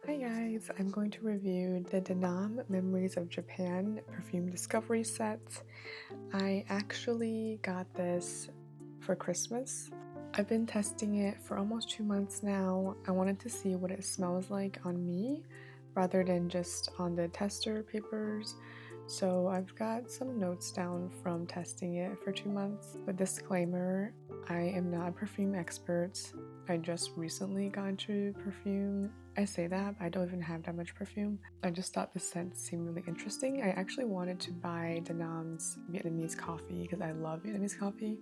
Hi guys, I'm going to review the Danam Memories of Japan perfume discovery set. I actually got this for Christmas. I've been testing it for almost 2 months now. I wanted to see what it smells like on me rather than just on the tester papers. So I've got some notes down from testing it for 2 months. But disclaimer, I am not a perfume expert. I just recently got into perfume. I say that, but I don't even have that much perfume. I just thought the scent seemed really interesting. I actually wanted to buy Danam's Vietnamese coffee because I love Vietnamese coffee.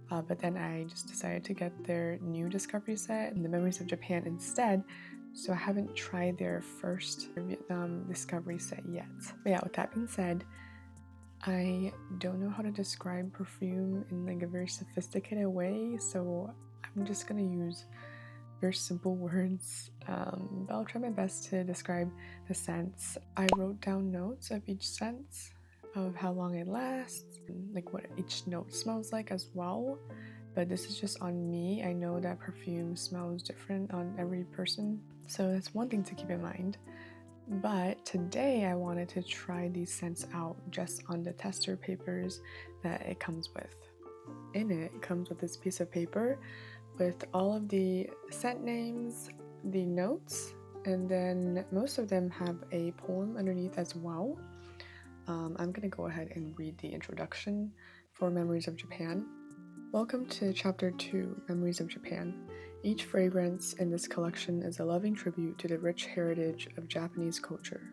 But then I just decided to get their new discovery set, the Memories of Japan, instead. So I haven't tried their first Vietnam discovery set yet. But yeah, with that being said, I don't know how to describe perfume in like a very sophisticated way, so I'm just gonna use very simple words, but I'll try my best to describe the scents. I wrote down notes of each scent, of how long it lasts, like what each note smells like as well. But this is just on me. I know that perfume smells different on every person, so that's one thing to keep in mind. But today I wanted to try these scents out just on the tester papers that it comes with. In it comes with this piece of paper with all of the scent names, the notes, and then most of them have a poem underneath as well. I'm gonna go ahead and read the introduction for Memories of Japan. Welcome to Chapter 2, Memories of Japan. Each fragrance in this collection is a loving tribute to the rich heritage of Japanese culture.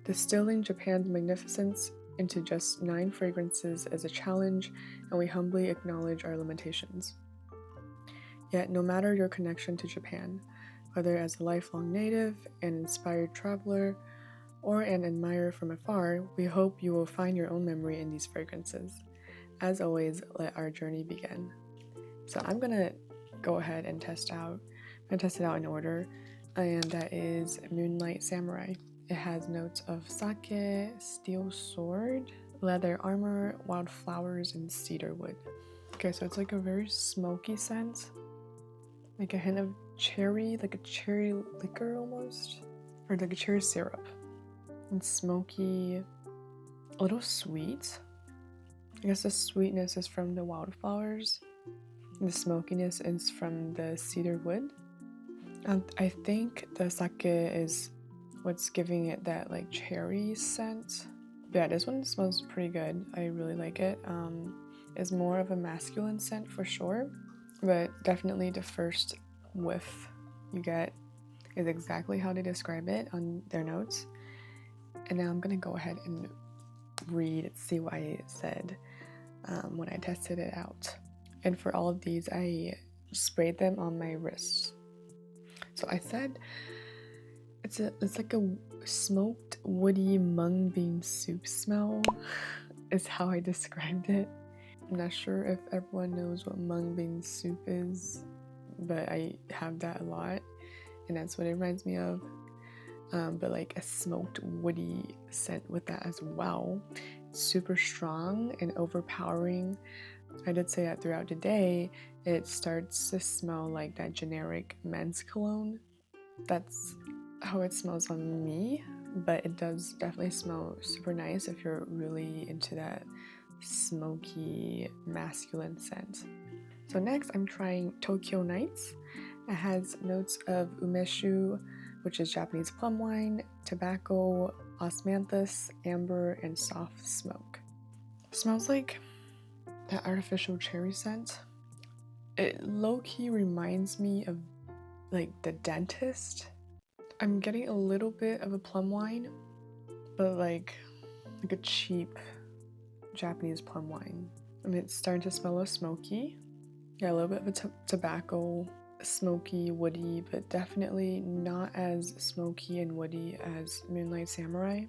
Distilling Japan's magnificence into just 9 fragrances is a challenge, and we humbly acknowledge our limitations. Yet, no matter your connection to Japan, whether as a lifelong native, an inspired traveler, or an admirer from afar, we hope you will find your own memory in these fragrances. As always, let our journey begin. So I'm gonna go ahead and test it out in order, and that is Moonlight Samurai. It has notes of sake, steel sword, leather armor, wildflowers, and cedar wood. Okay, so it's like a very smoky scent, like a hint of cherry, like a cherry liquor almost, or like a cherry syrup. And smoky, a little sweet. I guess the sweetness is from the wildflowers, and the smokiness is from the cedar wood. And I think the sake is what's giving it that like cherry scent. But yeah, this one smells pretty good. I really like it. It's more of a masculine scent for sure, but definitely the first whiff you get is exactly how they describe it on their notes. And now I'm gonna go ahead and see what I said when I tested it out. And for all of these, I sprayed them on my wrists. So I said it's like a smoked woody mung bean soup smell is how I described it. I'm not sure if everyone knows what mung bean soup is, but I have that a lot, and that's what it reminds me of. But like a smoked woody scent with that as well. It's super strong and overpowering. I did say that throughout the day, it starts to smell like that generic men's cologne. That's how it smells on me, but it does definitely smell super nice if you're really into that smoky masculine scent. So next I'm trying Tokyo Nights. It has notes of umeshu, which is Japanese plum wine, tobacco, osmanthus, amber, and soft smoke. It smells like that artificial cherry scent. It low-key reminds me of like the dentist. I'm getting a little bit of a plum wine, but like a cheap Japanese plum wine. I mean, it's starting to smell a little smoky. Yeah, a little bit of a tobacco, smoky, woody, but definitely not as smoky and woody as Moonlight Samurai.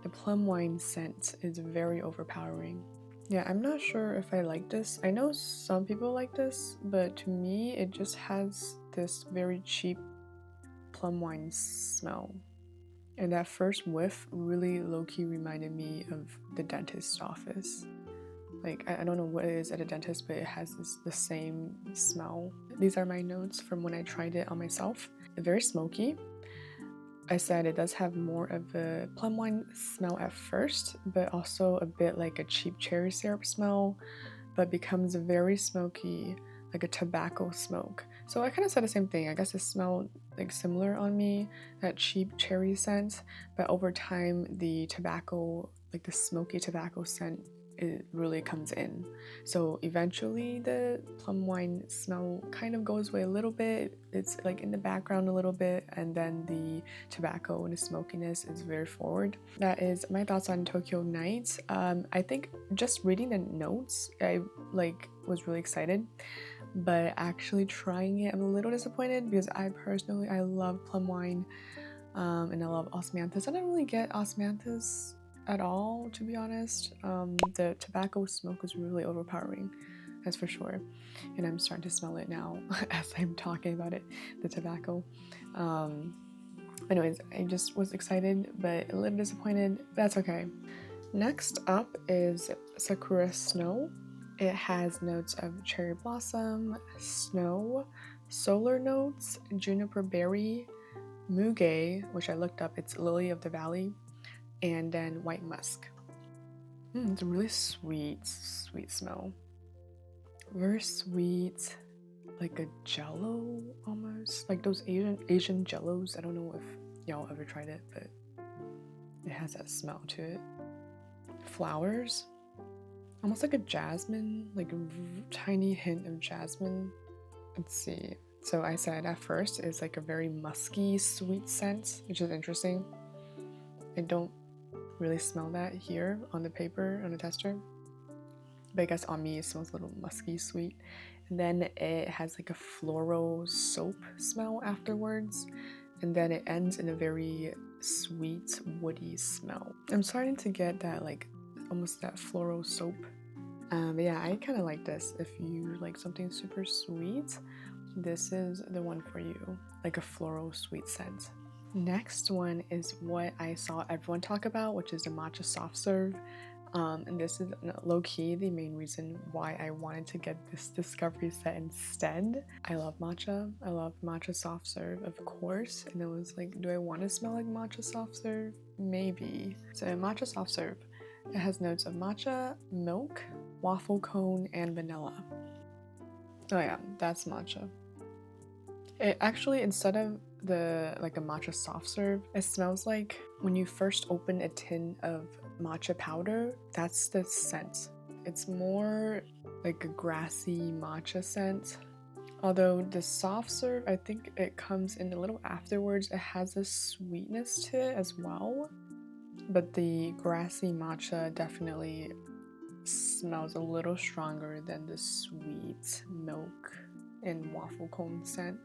The plum wine scent is very overpowering. Yeah, I'm not sure if I like this. I know some people like this, but to me, it just has this very cheap plum wine smell. And that first whiff really low-key reminded me of the dentist's office. Like, I don't know what it is at a dentist, but it has the same smell. These are my notes from when I tried it on myself. Very smoky, I said it does have more of a plum wine smell at first, but also a bit like a cheap cherry syrup smell, but becomes very smoky, like a tobacco smoke. So I kind of said the same thing. I guess it smelled like similar on me, that cheap cherry scent, but over time the tobacco, like the smoky tobacco scent, it really comes in. So eventually the plum wine smell kind of goes away a little bit. It's like in the background a little bit, and then the tobacco and the smokiness is very forward. That is my thoughts on Tokyo Nights. I think just reading the notes, I was really excited, but actually trying it, I'm a little disappointed because I love plum wine, and I love osmanthus. I don't really get osmanthus at all, to be honest. The tobacco smoke was really overpowering, that's for sure, and I'm starting to smell it now as I'm talking about it, the tobacco. Anyways, I just was excited but a little disappointed. That's okay. Next up is Sakura Snow. It has notes of cherry blossom, snow, solar notes, juniper berry, muge, which I looked up, it's lily of the valley, and then white musk. It's a really sweet smell. Very sweet, like a jello almost, like those Asian jellos. I don't know if y'all ever tried it, but it has that smell to it. Flowers, almost like a jasmine, like a tiny hint of jasmine. Let's see. So I said at first it's like a very musky, sweet scent, which is interesting. I don't really smell that here on the paper, on the tester, but I guess on me it smells a little musky, sweet. And then it has like a floral soap smell afterwards, and then it ends in a very sweet, woody smell. I'm starting to get that, like almost that floral soap. But yeah, I kind of like this. If you like something super sweet, this is the one for you, like a floral sweet scent. Next one is what I saw everyone talk about, which is the matcha soft serve. And this is low-key the main reason why I wanted to get this discovery set instead. I love matcha. I love matcha soft serve, of course. And it was like, do I want to smell like matcha soft serve? Maybe. So matcha soft serve, it has notes of matcha, milk, waffle cone, and vanilla. Oh yeah, that's matcha. It actually, instead of like a matcha soft serve, it smells like when you first open a tin of matcha powder. That's the scent. It's more like a grassy matcha scent. Although the soft serve, I think it comes in a little afterwards. It has a sweetness to it as well, but the grassy matcha definitely smells a little stronger than the sweet milk and waffle cone scent.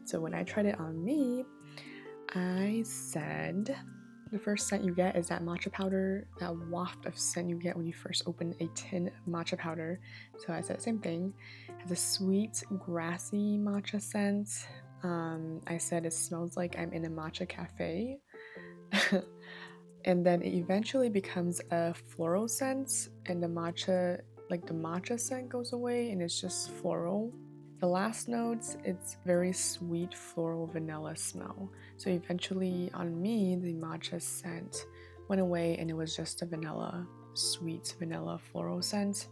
So when I tried it on me, I said the first scent you get is that matcha powder, that waft of scent you get when you first open a tin of matcha powder. So I said the same thing. It has a sweet, grassy matcha scent. I said it smells like I'm in a matcha cafe. And then it eventually becomes a floral scent, and the matcha scent goes away and it's just floral. The last notes, it's very sweet floral vanilla smell. So eventually on me, the matcha scent went away and it was just a vanilla, sweet vanilla floral scent.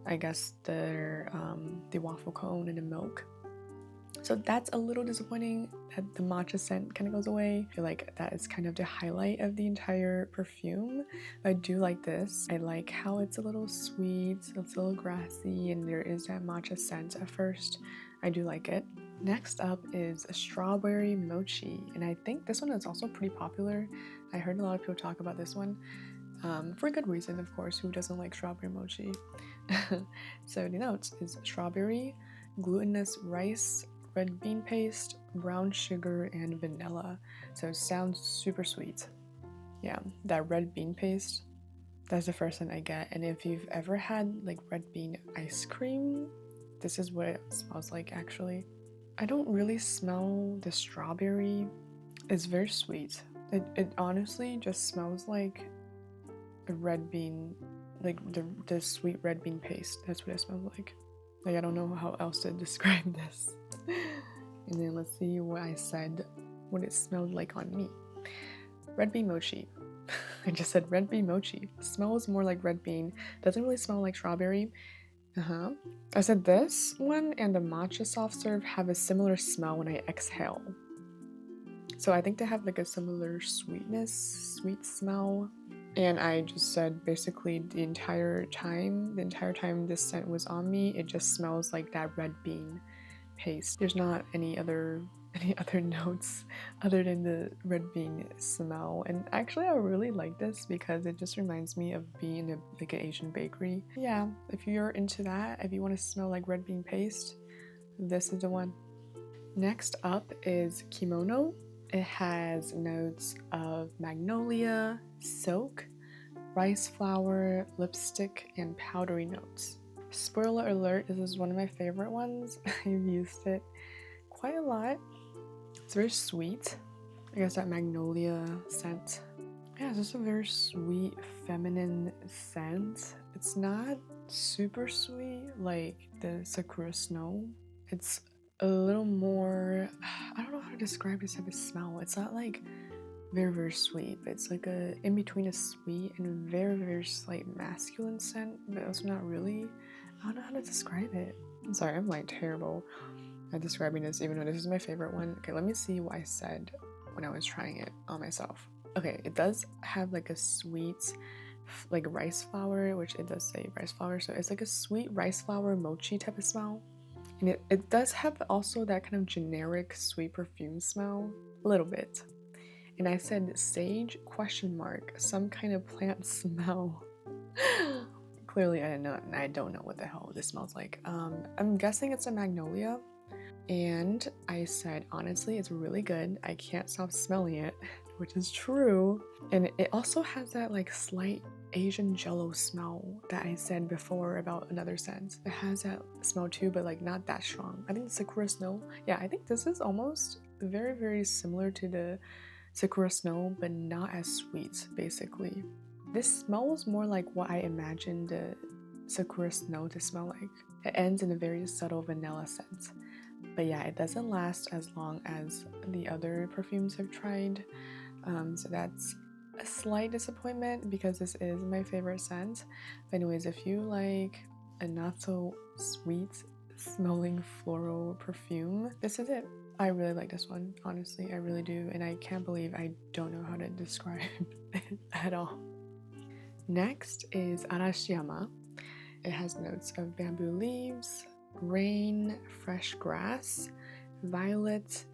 I guess the waffle cone and the milk. So that's a little disappointing that the matcha scent kind of goes away. I feel like that is kind of the highlight of the entire perfume. But I do like this. I like how it's a little sweet, it's a little grassy, and there is that matcha scent at first. I do like it. Next up is a strawberry mochi, and I think this one is also pretty popular. I heard a lot of people talk about this one. For good reason, of course. Who doesn't like strawberry mochi? So the notes is strawberry, glutinous rice, red bean paste, brown sugar, and vanilla. So it sounds super sweet. Yeah, that red bean paste, that's the first one I get. And if you've ever had like red bean ice cream, this is what it smells like actually. I don't really smell the strawberry. It's very sweet. It honestly just smells like a red bean, like the sweet red bean paste. That's what it smells like. Like, I don't know how else to describe this. And then let's see what I said, what it smelled like on me. Red bean mochi. I just said red bean mochi. Smells more like red bean. Doesn't really smell like strawberry. I said this one and the matcha soft serve have a similar smell when I exhale. So I think they have like a similar sweetness, sweet smell. And I just said basically the entire time this scent was on me, it just smells like that red bean paste. There's not any other notes other than the red bean smell. And actually I really like this because it just reminds me of being in like an Asian bakery. Yeah, if you're into that, if you want to smell like red bean paste, this is the one. Next up is Kimono. It has notes of magnolia, silk, rice flour, lipstick, and powdery notes. Spoiler alert, this is one of my favorite ones. I've used it quite a lot. It's very sweet. I guess that magnolia scent. Yeah, it's just a very sweet, feminine scent. It's not super sweet like the Sakura Snow. It's a little more, I don't know how to describe this type of smell. It's not like very, very sweet, but it's like a in between a sweet and very, very slight masculine scent, but also not really. I don't know how to describe it. I'm sorry, I'm like terrible at describing this, even though this is my favorite one. Okay, let me see what I said when I was trying it on myself. Okay, it does have like a sweet, like rice flour, which it does say rice flour, so it's like a sweet rice flour mochi type of smell. And it does have also that kind of generic sweet perfume smell, a little bit. And I said sage ? Some kind of plant smell. Clearly I don't know what the hell this smells like. I'm guessing it's a magnolia. And I said, honestly, it's really good. I can't stop smelling it, which is true. And it also has that like slight Asian jello smell that I said before about another scent. It has that smell too, but like not that strong. I think the Sakura Snow, yeah, I think this is almost very, very similar to the Sakura Snow, but not as sweet, basically. This smells more like what I imagined the Sakura Snow to smell like. It ends in a very subtle vanilla scent. But yeah, it doesn't last as long as the other perfumes I've tried. So that's a slight disappointment because this is my favorite scent. But anyways, if you like a not so sweet smelling floral perfume, this is it. I really like this one, honestly, I really do, and I can't believe I don't know how to describe it at all. Next is Arashiyama. It has notes of bamboo leaves, rain, fresh grass, violet,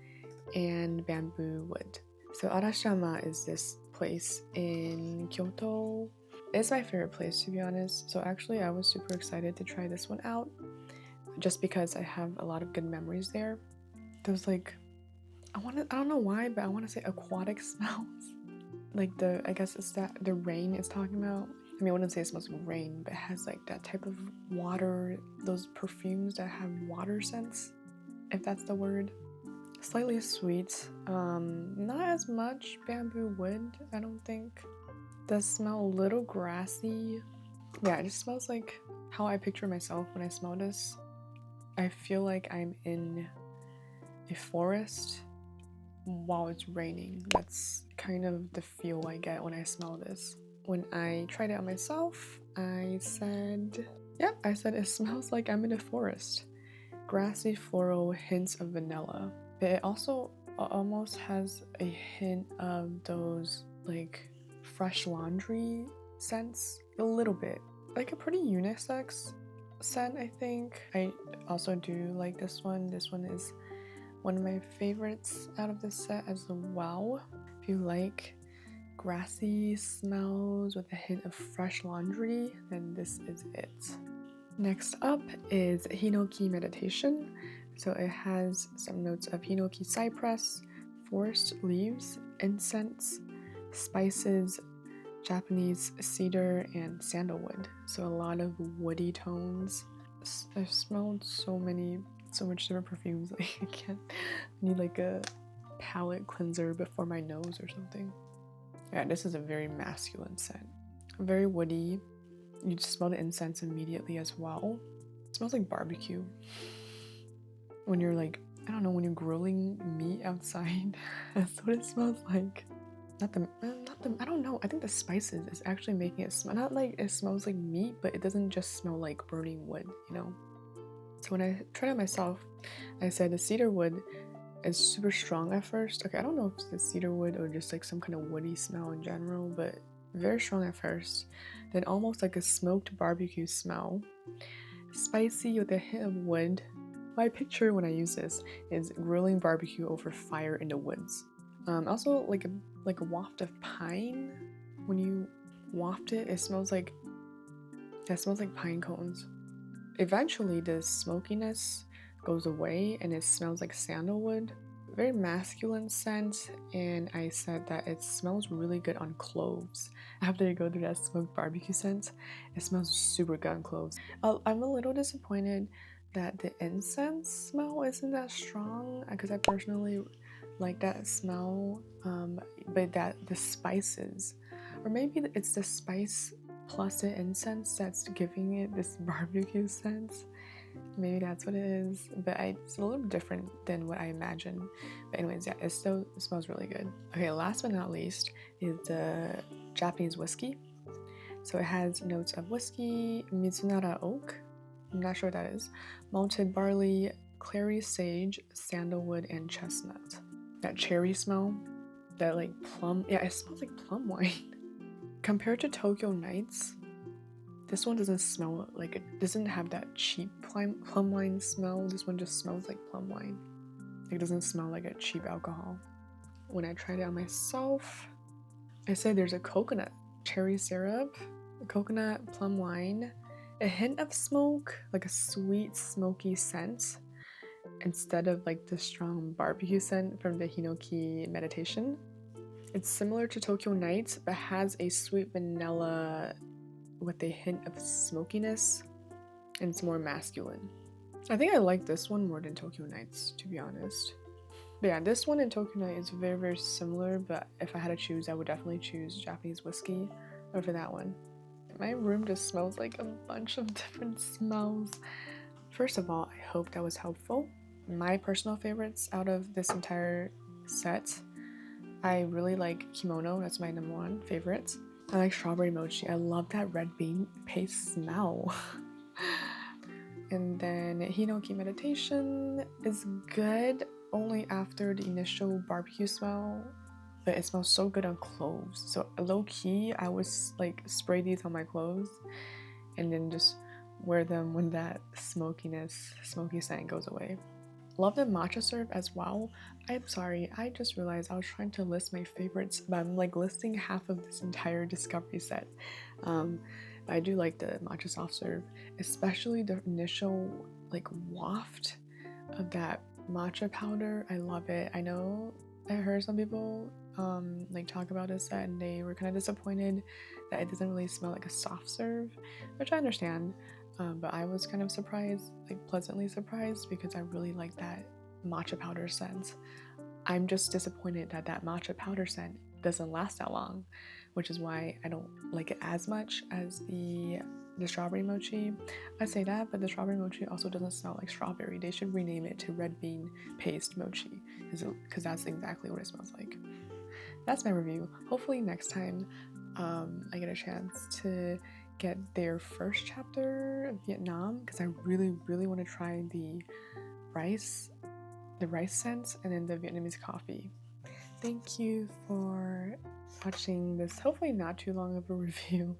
and bamboo wood. So Arashiyama is this place in Kyoto. It's my favorite place, to be honest. So actually I was super excited to try this one out just because I have a lot of good memories there. There's like, I don't know why, but I want to say aquatic smells. Like I guess it's that the rain it's talking about. I mean, I wouldn't say it smells like rain, but it has like that type of water, those perfumes that have water scents, if that's the word. Slightly sweet, not as much bamboo wood, I don't think. Does smell a little grassy. Yeah, it just smells like how I picture myself when I smell this. I feel like I'm in a forest while it's raining. That's kind of the feel I get when I smell this. When I tried it on myself, I said it smells like I'm in a forest. Grassy floral, hints of vanilla. But it also almost has a hint of those like fresh laundry scents, a little bit. Like a pretty unisex scent, I think. I also do like this one. This one is one of my favorites out of this set as well. If you like grassy smells with a hint of fresh laundry, then this is it. Next up is Hinoki Meditation. So it has some notes of Hinoki cypress, forest leaves, incense, spices, Japanese cedar, and sandalwood. So a lot of woody tones. I've smelled so much different perfumes. Like I need like a palette cleanser before my nose or something. Yeah, this is a very masculine scent. Very woody. You just smell the incense immediately as well. It smells like barbecue. When you're like, I don't know, when you're grilling meat outside, that's what it smells like. I don't know. I think the spices is actually making it smell, not like it smells like meat, but it doesn't just smell like burning wood, you know? So when I tried it myself, I said the cedar wood is super strong at first. Okay, I don't know if it's the cedar wood or just like some kind of woody smell in general, but very strong at first. Then almost like a smoked barbecue smell. Spicy with a hint of wood. My picture when I use this is grilling barbecue over fire in the woods. Also like a waft of pine. When you waft it, it smells like pine cones. Eventually, the smokiness goes away and it smells like sandalwood. Very masculine scent, and I said that it smells really good on cloves. After you go through that smoked barbecue scent, it smells super good on cloves. I'm a little disappointed that the incense smell isn't that strong because I personally like that smell, but that the spices, or maybe it's the spice plus the incense that's giving it this barbecue sense. Maybe that's what it is, but it's a little different than what I imagined. But anyways, yeah, it still smells really good. Okay, last but not least is the Japanese whiskey. So it has notes of whiskey, Mitsunara oak, I'm not sure what that is, malted barley, clary sage, sandalwood, and chestnut. That cherry smell, that like plum, yeah, it smells like plum wine. Compared to Tokyo Nights, this one doesn't smell like it doesn't have that cheap plum wine smell. This one just smells like plum wine. It doesn't smell like a cheap alcohol. When I tried it on myself, I said there's a coconut, cherry syrup, a coconut, plum wine, a hint of smoke, like a sweet smoky scent, instead of like the strong barbecue scent from the Hinoki Meditation. It's similar to Tokyo Nights, but has a sweet vanilla with a hint of smokiness, and it's more masculine. I think I like this one more than Tokyo Nights, to be honest. But yeah, this one and Tokyo Night is very, very similar, but if I had to choose, I would definitely choose Japanese whiskey over that one. My room just smells like a bunch of different smells. First of all, I hope that was helpful. My personal favorites out of this entire set, I really like Kimono, that's my number one favorite. I like strawberry mochi. I love that red bean paste smell. And then Hinoki Meditation is good only after the initial barbecue smell, but it smells so good on cloves. So low key, I would like spray these on my clothes and then just wear them when that smoky scent goes away. Love the matcha serve as well. I'm sorry, I just realized I was trying to list my favorites, but I'm like listing half of this entire discovery set. I do like the matcha soft serve, especially the initial like waft of that matcha powder. I love it. I know I heard some people like talk about this set and they were kind of disappointed that it doesn't really smell like a soft serve, which I understand. But I was kind of surprised, like pleasantly surprised, because I really like that matcha powder scent. I'm just disappointed that that matcha powder scent doesn't last that long, which is why I don't like it as much as the strawberry mochi. I say that, but the strawberry mochi also doesn't smell like strawberry. They should rename it to red bean paste mochi, because that's exactly what it smells like. That's my review. Hopefully next time I get a chance to get their first chapter of Vietnam, because I really, really want to try the rice scents and then the Vietnamese coffee. Thank you for watching this hopefully not too long of a review.